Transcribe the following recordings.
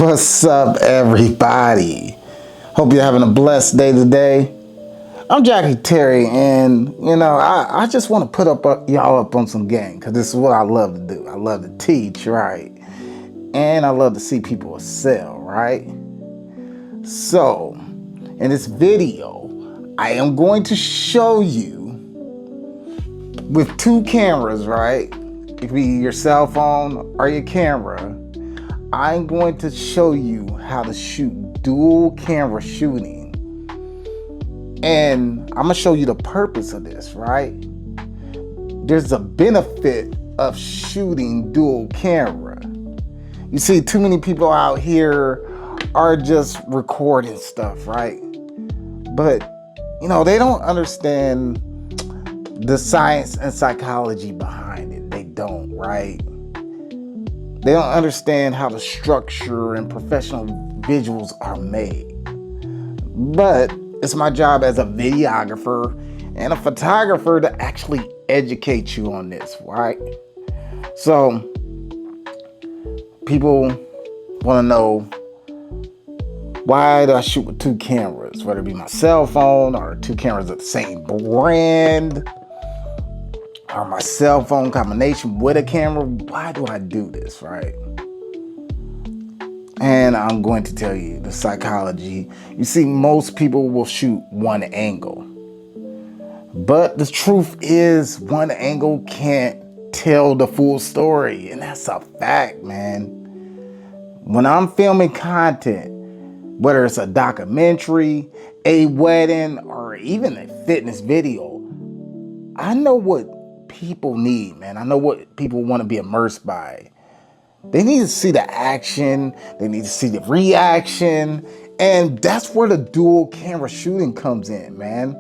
What's up, everybody? Hope you're having a blessed day today. I'm Jackie Terry, and I just want to put y'all up on some game because this is what I love to do. I love to teach, right? And I love to see people excel, right? So, in this video, I am going to show you with two cameras, right? It could be your cell phone or your camera. I'm going to show you how to shoot dual camera shooting. And I'm gonna show you the purpose of this, right? There's a benefit of shooting dual camera. You see, too many people out here are just recording stuff, right? But, they don't understand the science and psychology behind it. They don't, right? They don't understand how the structure and professional visuals are made. But it's my job as a videographer and a photographer to actually educate you on this, right? So, people want to know, why do I shoot with two cameras? Whether it be my cell phone or two cameras of the same brand, or my cell phone combination with a camera. Why do I do this, right? And I'm going to tell you the psychology. You see, most people will shoot one angle. But the truth is, one angle can't tell the full story. And that's a fact, man. When I'm filming content, whether it's a documentary, a wedding, or even a fitness video, I know what people need, man. I know what people want to be immersed by. They need to see the action. They need to see the reaction. And that's where the dual camera shooting comes in, man.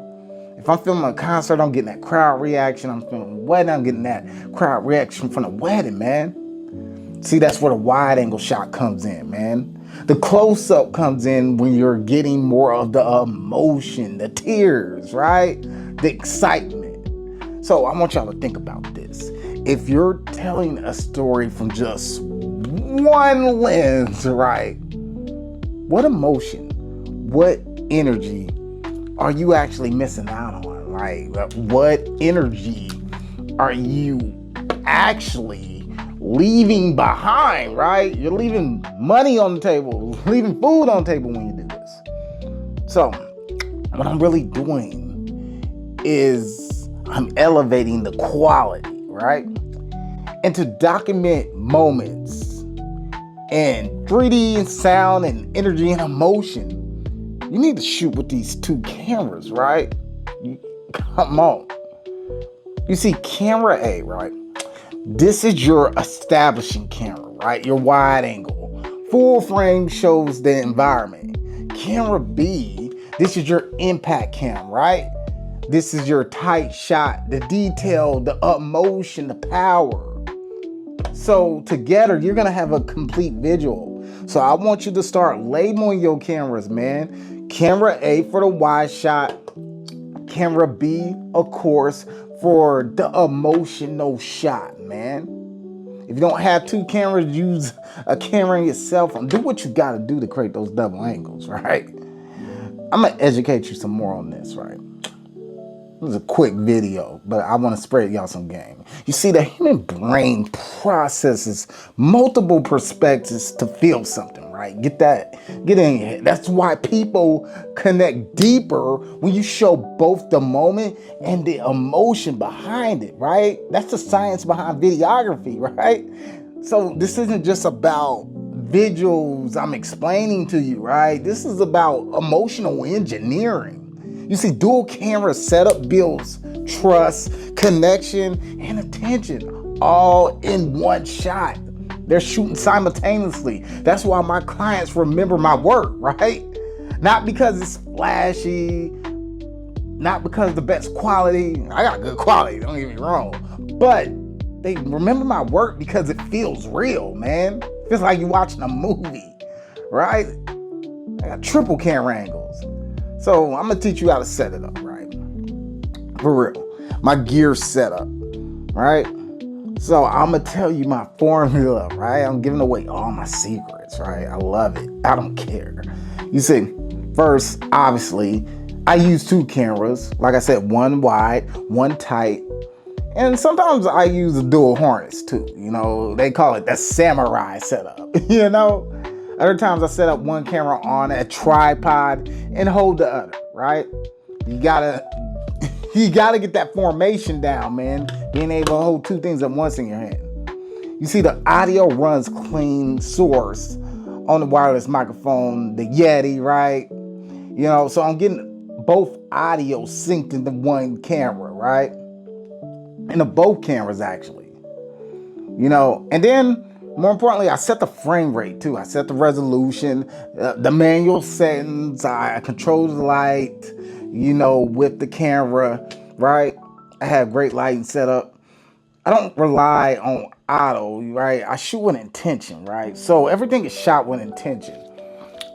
If I'm filming a concert, I'm getting that crowd reaction. I'm filming a wedding, I'm getting that crowd reaction from the wedding, man. See, that's where the wide angle shot comes in, man. The close-up comes in when you're getting more of the emotion, the tears, right? The excitement. So I want y'all to think about this. If you're telling a story from just one lens, right? What emotion, what energy are you actually missing out on, right? What energy are you actually leaving behind, right? You're leaving money on the table, leaving food on the table when you do this. So what I'm really doing is I'm elevating the quality, right? And to document moments and 3D and sound and energy and emotion, you need to shoot with these two cameras, right? Come on. You see, camera A, right? This is your establishing camera, right? Your wide angle. Full frame shows the environment. Camera B, this is your impact cam, right? This is your tight shot, the detail, the emotion, the power. So together, you're gonna have a complete visual. So I want you to start labeling your cameras, man. Camera A for the wide shot. Camera B, of course, for the emotional shot, man. If you don't have two cameras, use a camera in your cell phone. Do what you gotta do to create those double angles, right? I'm gonna educate you some more on this, right? This is a quick video, but I want to spread y'all some game. You see, the human brain processes multiple perspectives to feel something, right? Get in your head. That's why people connect deeper when you show both the moment and the emotion behind it, right? That's the science behind videography, right? So this isn't just about visuals I'm explaining to you, right? This is about emotional engineering. You see, dual camera setup builds trust, connection, and attention all in one shot. They're shooting simultaneously. That's why my clients remember my work, right? Not because it's flashy, not because of the best quality. I got good quality, don't get me wrong. But they remember my work because it feels real, man. It feels like you're watching a movie, right? I got triple camera angles. So I'm gonna teach you how to set it up, right? For real. My gear setup, right? So I'm gonna tell you my formula, right? I'm giving away all my secrets, right? I love it. I don't care. You see, first, obviously, I use 2 cameras. Like I said, one wide, one tight. And sometimes I use a dual harness too. You know, they call it the samurai setup, you know? Other times I set up one camera on a tripod and hold the other, right? You gotta get that formation down, man. Being able to hold 2 things at once in your hand. You see, the audio runs clean source on the wireless microphone, the Yeti, right? You know, so I'm getting both audio synced into one camera, right? Into both cameras, actually. You know, and then more importantly, I set the frame rate too. I set the resolution, the manual settings. I control the light, you know, with the camera, right? I have great lighting set up. I don't rely on auto, right? I shoot with intention, right? So everything is shot with intention.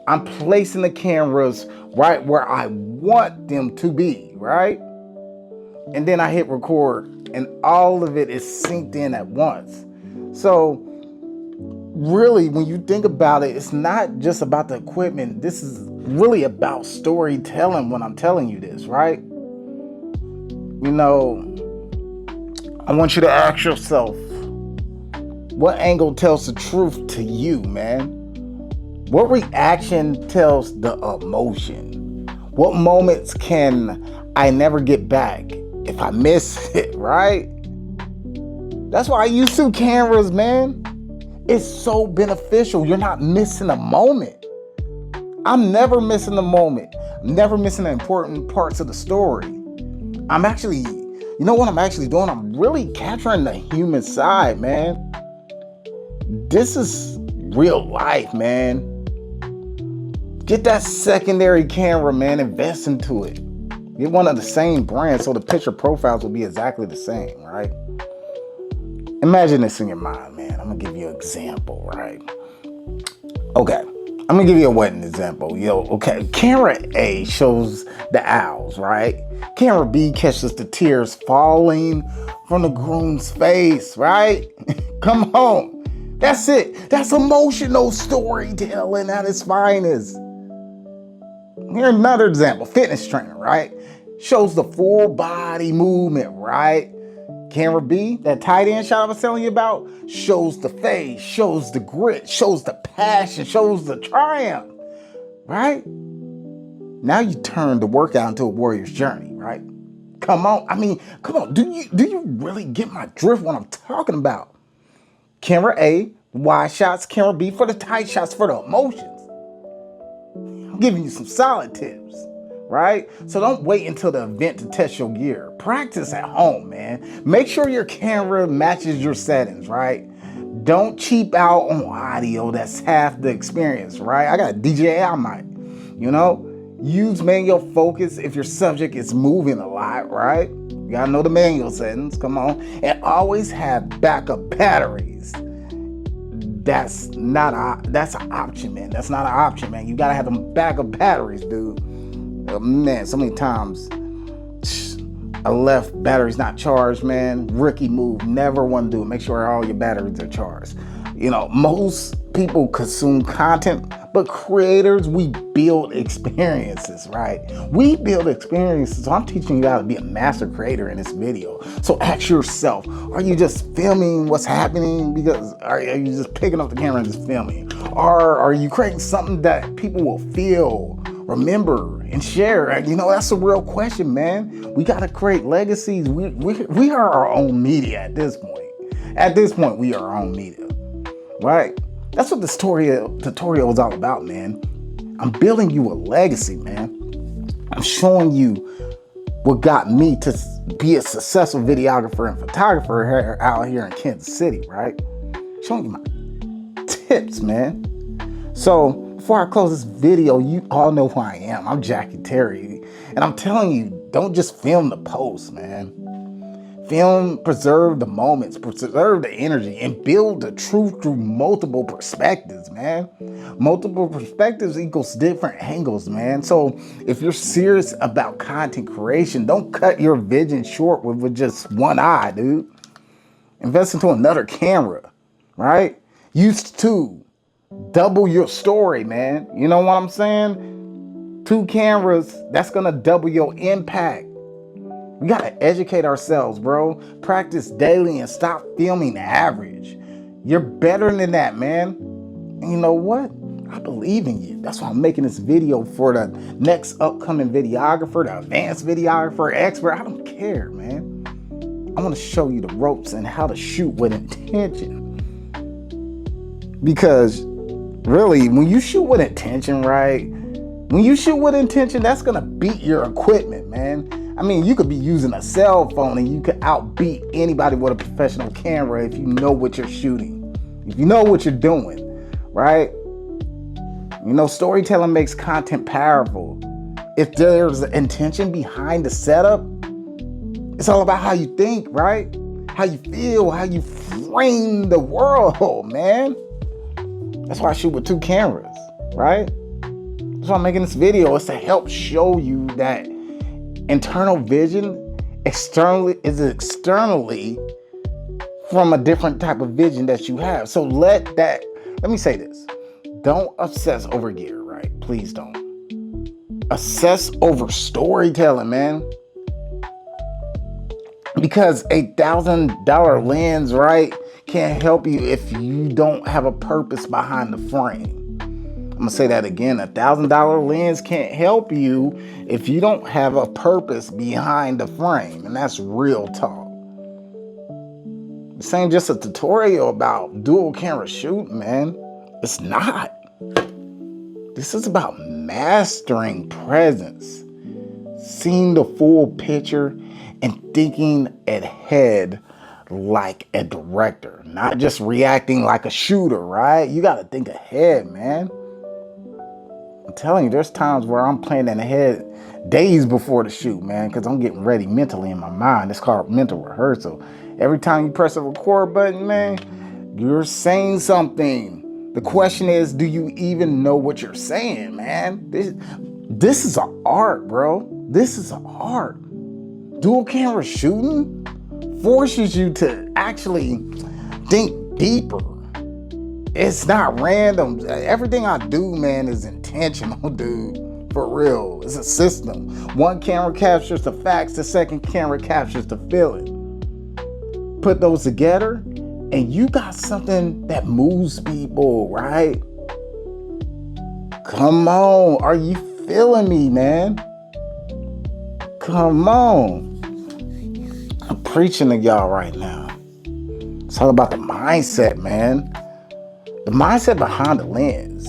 I'm placing the cameras right where I want them to be, right? And then I hit record and all of it is synced in at once. So really, when you think about it, it's not just about the equipment. This is really about storytelling when I'm telling you this, right? You know, I want you to ask yourself, what angle tells the truth to you, man? What reaction tells the emotion? What moments can I never get back if I miss it, right? That's why I use 2 cameras, man. It's so beneficial. You're not missing a moment. I'm never missing a moment. I'm never missing the important parts of the story. I'm actually, you know what I'm actually doing? I'm really capturing the human side, man. This is real life, man. Get that secondary camera, man. Invest into it. Get one of the same brands so the picture profiles will be exactly the same, right? Imagine this in your mind, man. I'm gonna give you an example, right? Okay, I'm gonna give you a wedding example. Okay, camera A shows the owls, right? Camera B catches the tears falling from the groom's face, right? Come on. That's it. That's emotional storytelling at its finest. Here's another example. Fitness trainer, right? Shows the full body movement, right? Camera B, that tight end shot I was telling you about, shows the face, shows the grit, shows the passion, shows the triumph, right? Now you turn the workout into a warrior's journey, right? Come on. I mean, come on. Do you really get my drift what I'm talking about? Camera A, wide shots. Camera B for the tight shots, for the emotions. I'm giving you some solid tips, right? So don't wait until the event to test your gear. Practice at home, man. Make sure your camera matches your settings, right? Don't cheap out on audio. That's half the experience, right? I got a DJI mic, you know? Use manual focus if your subject is moving a lot, right? You gotta know the manual settings, come on. And always have backup batteries. That's an option, man. That's not an option, man. You gotta have them backup batteries, dude. Man, so many times I left batteries not charged, man. Rookie move. Never want to do it. Make sure all your batteries are charged. You know, most people consume content, but creators, we build experiences, right? We build experiences. So I'm teaching you how to be a master creator in this video. So ask yourself, are you just filming what's happening? Because are you just picking up the camera and just filming? Or are you creating something that people will feel, remember, and share? You know, that's a real question, man. We got to create legacies. We are our own media at this point. At this point, we are our own media, right? That's what this tutorial is all about, man. I'm building you a legacy, man. I'm showing you what got me to be a successful videographer and photographer out here in Kansas City, right? Showing you my tips, man. So before I close this video, you all know who I am. I'm Jackie Terry. And I'm telling you, don't just film the post, man. Film, preserve the moments, preserve the energy, and build the truth through multiple perspectives, man. Multiple perspectives equals different angles, man. So if you're serious about content creation, don't cut your vision short with just one eye, dude. Invest into another camera, right? Used to double your story, man. You know what I'm saying? 2 cameras, that's gonna double your impact. We gotta educate ourselves, bro. Practice daily and stop filming average. You're better than that, man. And you know what? I believe in you. That's why I'm making this video for the next upcoming videographer, the advanced videographer, expert. I don't care, man. I want to show you the ropes and how to shoot with intention. Because really, when you shoot with intention, right? When you shoot with intention, that's gonna beat your equipment, man. I mean, you could be using a cell phone and you could outbeat anybody with a professional camera if you know what you're shooting, if you know what you're doing, right? You know, storytelling makes content powerful. If there's intention behind the setup, it's all about how you think, right? How you feel, how you frame the world, man. That's why I shoot with 2 cameras, right? That's why I'm making this video. It's to help show you that internal vision externally from a different type of vision that you have. So let me say this. Don't obsess over gear, right? Please don't. Obsess over storytelling, man. Because $1,000 lens, right, can't help you if you don't have a purpose behind the frame. I'm gonna say that again. $1,000 lens can't help you if you don't have a purpose behind the frame. And that's real talk. This ain't just a tutorial about dual camera shooting, man. It's not. This is about mastering presence, seeing the full picture, and thinking ahead like a director, not just reacting like a shooter, right? You gotta think ahead, man. I'm telling you, there's times where I'm planning ahead days before the shoot, man, because I'm getting ready mentally in my mind. It's called mental rehearsal. Every time you press the record button, man, you're saying something. The question is, do you even know what you're saying, man? This is an art, bro. This is an art. Dual camera shooting forces you to actually think deeper. It's not random. Everything I do, man, is intentional, dude. For real. It's a system. One camera captures the facts, the second camera captures the feeling. Put those together, and you got something that moves people, right? Come on. Are you feeling me, man? Come on. I'm preaching to y'all right now. It's all about the mindset, man. The mindset behind the lens.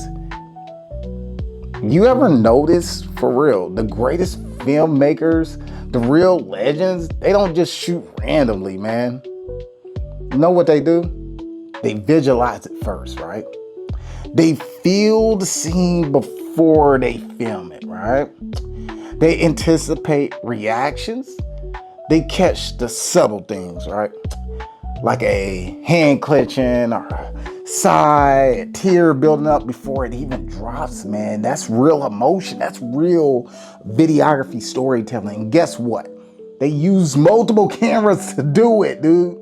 You ever notice, for real, the greatest filmmakers, the real legends, they don't just shoot randomly, man. You know what they do? They visualize it first, right? They feel the scene before they film it, right? They anticipate reactions. They catch the subtle things, right? Like a hand clenching or a sigh, a tear building up before it even drops, man. That's real emotion. That's real videography storytelling. And guess what? They use multiple cameras to do it, dude.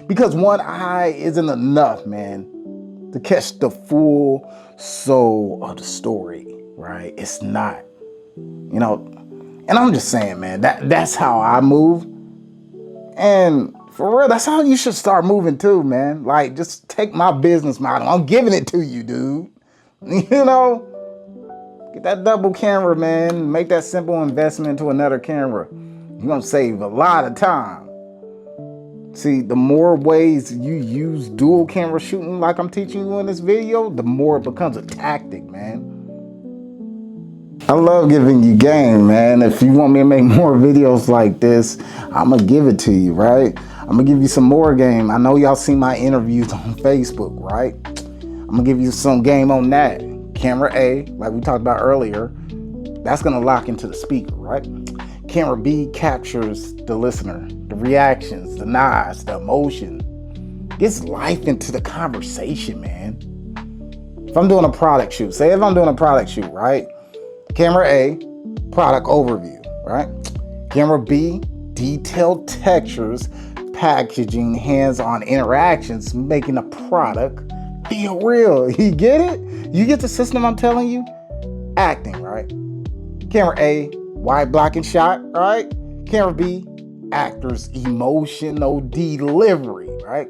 Because one eye isn't enough, man, to catch the full soul of the story, right? It's not, you know. And I'm just saying, man, that's how I move. And for real, that's how you should start moving too, man. Like, just take my business model. I'm giving it to you, dude. You know, get that double camera, man. Make that simple investment into another camera. You're gonna save a lot of time. See, the more ways you use dual camera shooting like I'm teaching you in this video, the more it becomes a tactic, man. I love giving you game, man. If you want me to make more videos like this, I'm gonna give it to you, right? I'm gonna give you some more game. I know y'all see my interviews on Facebook, right? I'm gonna give you some game on that. Camera A, like we talked about earlier, that's gonna lock into the speaker, right? Camera B captures the listener, the reactions, the nods, the emotion. Gets life into the conversation, man. If I'm doing a product shoot, right? Camera A, product overview, right? Camera B, detailed textures, packaging, hands-on interactions, making a product feel real. You get it? You get the system I'm telling you? Acting, right? Camera A, wide blocking shot, right? Camera B, actor's emotional delivery, right?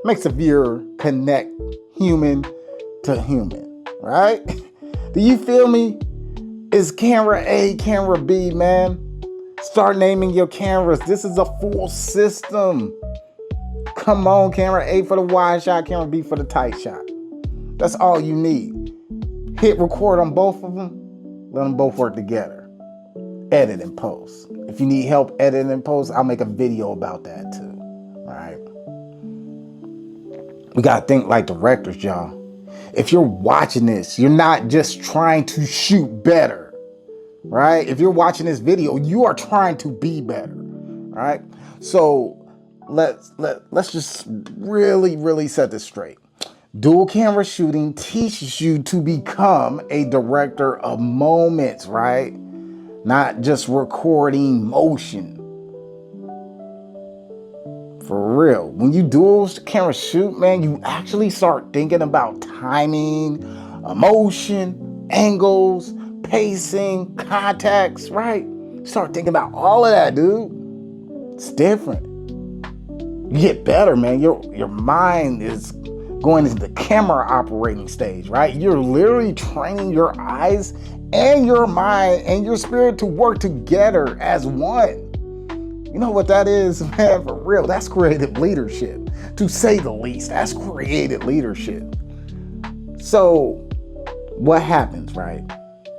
Makes a viewer connect human to human, right? Do you feel me? It's camera A, camera B, man. Start naming your cameras. This is a full system. Come on, camera A for the wide shot, camera B for the tight shot. That's all you need. Hit record on both of them. Let them both work together. Edit and post. If you need help editing and post, I'll make a video about that too. All right. We gotta think like directors, y'all. If you're watching this, you're not just trying to shoot better, right? If you're watching this video, you are trying to be better, right? So let's just really set this straight. Dual camera shooting teaches you to become a director of moments, right? Not just recording motion. For real. When you dual camera shoot, man, you actually start thinking about timing, emotion, angles, pacing, contacts, right? Start thinking about all of that, dude. It's different. You get better, man. Your mind is going into the camera operating stage, right? You're literally training your eyes and your mind and your spirit to work together as one. You know what that is, man? For real, that's creative leadership. To say the least, that's creative leadership. So what happens, right,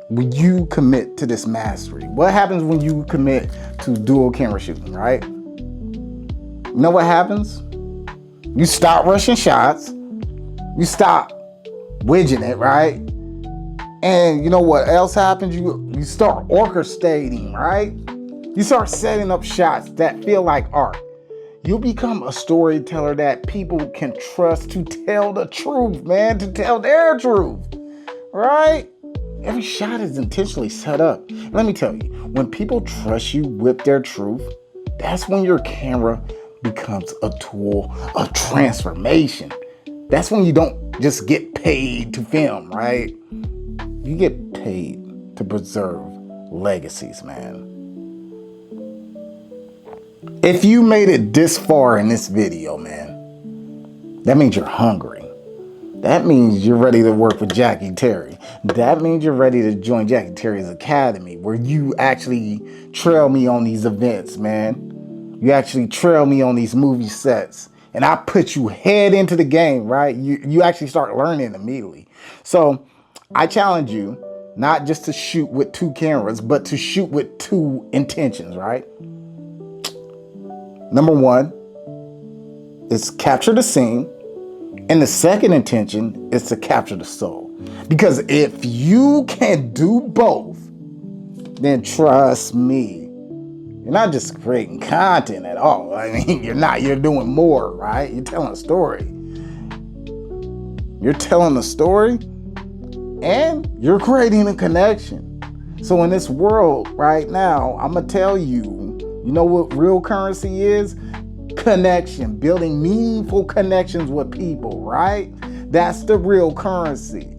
when you commit to this mastery? What happens when you commit to dual camera shooting, right? You know what happens? You stop rushing shots. You stop widging it, right? And you know what else happens? You start orchestrating, right? You start setting up shots that feel like art. You'll become a storyteller that people can trust to tell the truth, man, to tell their truth, right? Every shot is intentionally set up. Let me tell you, when people trust you with their truth, that's when your camera becomes a tool of transformation. That's when you don't just get paid to film, right? You get paid to preserve legacies, man. If you made it this far in this video, man, that means you're hungry. That means you're ready to work with Jackie Terry. That means you're ready to join Jackie Terry's Academy, where you actually trail me on these events, man. You actually trail me on these movie sets. And I put you head into the game, right? You actually start learning immediately. So I challenge you not just to shoot with two cameras, but to shoot with two intentions, right? Number one is capture the scene. And the second intention is to capture the soul. Because if you can do both, then trust me, you're not just creating content at all. I mean, you're doing more, right? You're telling a story. You're telling a story and you're creating a connection. So in this world right now, I'm going to tell you, you know what real currency is? Connection, building meaningful connections with people, right? That's the real currency.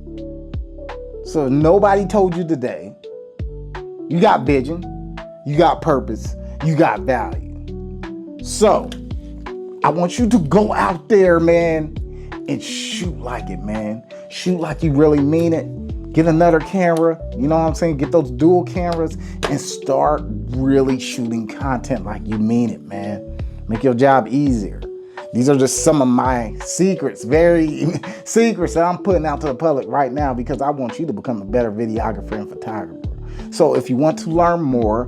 So nobody told you today, you got vision, you got purpose, you got value. So I want you to go out there, man, and shoot like it, man. Shoot like you really mean it. Get another camera, you know what I'm saying? Get those dual cameras and start really shooting content like you mean it, man. Make your job easier. These are just some of my secrets, very secrets that I'm putting out to the public right now because I want you to become a better videographer and photographer. So if you want to learn more,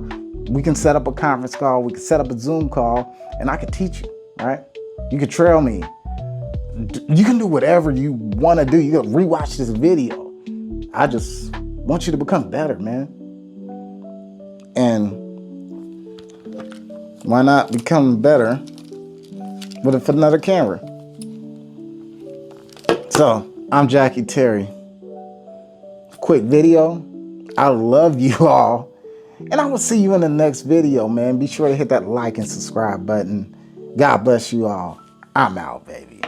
we can set up a conference call, we can set up a Zoom call, and I can teach you, right? You can trail me. You can do whatever you want to do. You can rewatch this video. I just want you to become better, man. And why not become better with another camera? So, I'm Jackie Terry. Quick video. I love you all. And I will see you in the next video, man. Be sure to hit that like and subscribe button. God bless you all. I'm out, baby.